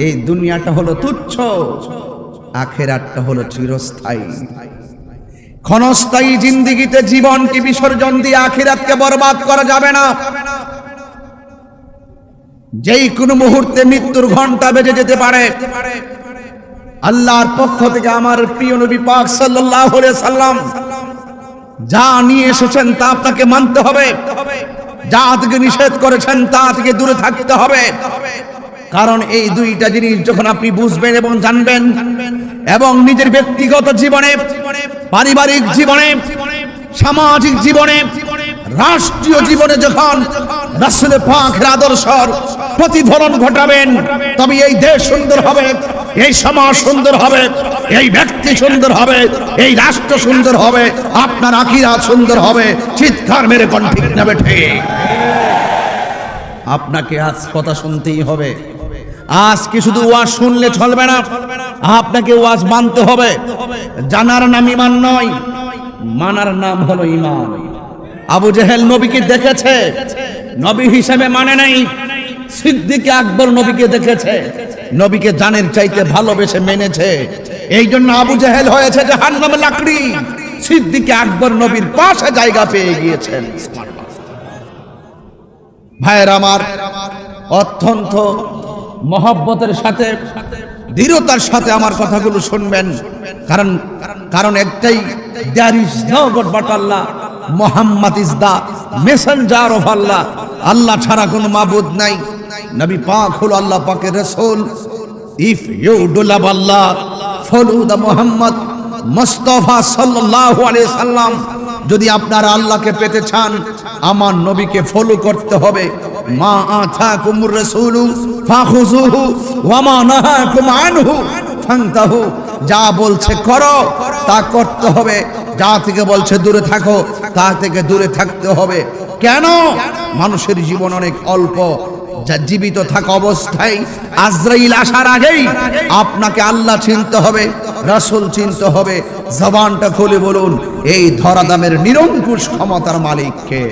এই দুনিয়াটা হলো তুচ্ছ, আখিরাতটা হলো চিরস্থায়ী। ক্ষণস্থায়ী জিন্দেগিতে জীবনকে বিসর্জন দিয়ে আখিরাতকে বরবাদ করা যাবে না। যেই কোনো মুহূর্তে মৃত্যুর ঘন্টা বেজে যেতে পারে। আল্লাহর পক্ষ থেকে আমার প্রিয় নবী পাক সাল্লাল্লাহু আলাইহি সাল্লাম যা নিয়ে এসেছেন তা আপনাকে মানতে হবে, যা থেকে নিষেধ করেছেন তা থেকে দূরে থাকতে হবে। কারণ এই দুইটা জিনিস যখন আপনি বুঝবেন এবং জানবেন, এবং নিজের ব্যক্তিগত জীবনে, পারিবারিক জীবনে, সামাজিক জীবনে, রাষ্ট্রীয় জীবনে যখন রাসূল পাকের আদর্শের প্রতিফলন ঘটাবেন, তবে এই দেশ সুন্দর হবে, এই সমাজ সুন্দর হবে, এই ব্যক্তি সুন্দর হবে, এই রাষ্ট্র সুন্দর হবে, আপনার আখিরাত সুন্দর হবে। চিৎকার মেরে কোন ঠিক না বেঠে? আপনাকে আজ কথা শুনতেই হবে। আজকে শুধু ওয়াজ শুনলে চলবে না, আপনাকে ওয়াজ মানতে হবে। জানার নাম ঈমান নয়, মানার নাম হলো ঈমান। আবু জেহেল নবীকে দেখেছে, নবী হিসেবে মানে নাই। সিদ্দিক আকবর নবীকে দেখেছে, নবীকে জানের চাইতে ভালোবেসে মেনেছে। এই জন্য আবু জেহেল হয়েছে জাহান্নামের লাকড়ি। সিদ্দিক আকবর নবীর পাশে জায়গা পেয়ে গিয়েছেন। ভাইয়ের আমার, অত্যন্ত মহব্বতের সাথে, দৃঢ়তার সাথে আমার কথাগুলো শুনবেন। কারণ একটাই, there is no God but Allah, Muhammad is the messenger of Allah। আল্লাহ ছাড়া কোনো মাবুদ নাই, নবী পাক হলো আল্লাহ পাকের রাসূল। if you do love Allah, follow the Muhammad Mustafa সাল্লাল্লাহু আলাইহি সাল্লাম। যদি আপনারা আল্লাহকে পেতে চান, আমার নবীকে ফলো করতে হবে। মা আতাকুমুর রাসূলু ফাখুযুহু ওয়া মা নাহাকুম আনহু ফান্তাহু। যা বলছে করো তা করতে হবে, যা থেকে বলছে দূরে থাকো তা থেকে দূরে থাকতে হবে। কেন? মানুষের জীবন অনেক অল্প। যা জীবিত থাকা অবস্থায় আজরাইল আসার আগেই আপনাকে আল্লাহ চিনতে হবে, রাসূল চিনতে হবে। জবানটা খুলে বলুন, এই ধরাধামের নিরঙ্কুশ ক্ষমতার মালিক কে?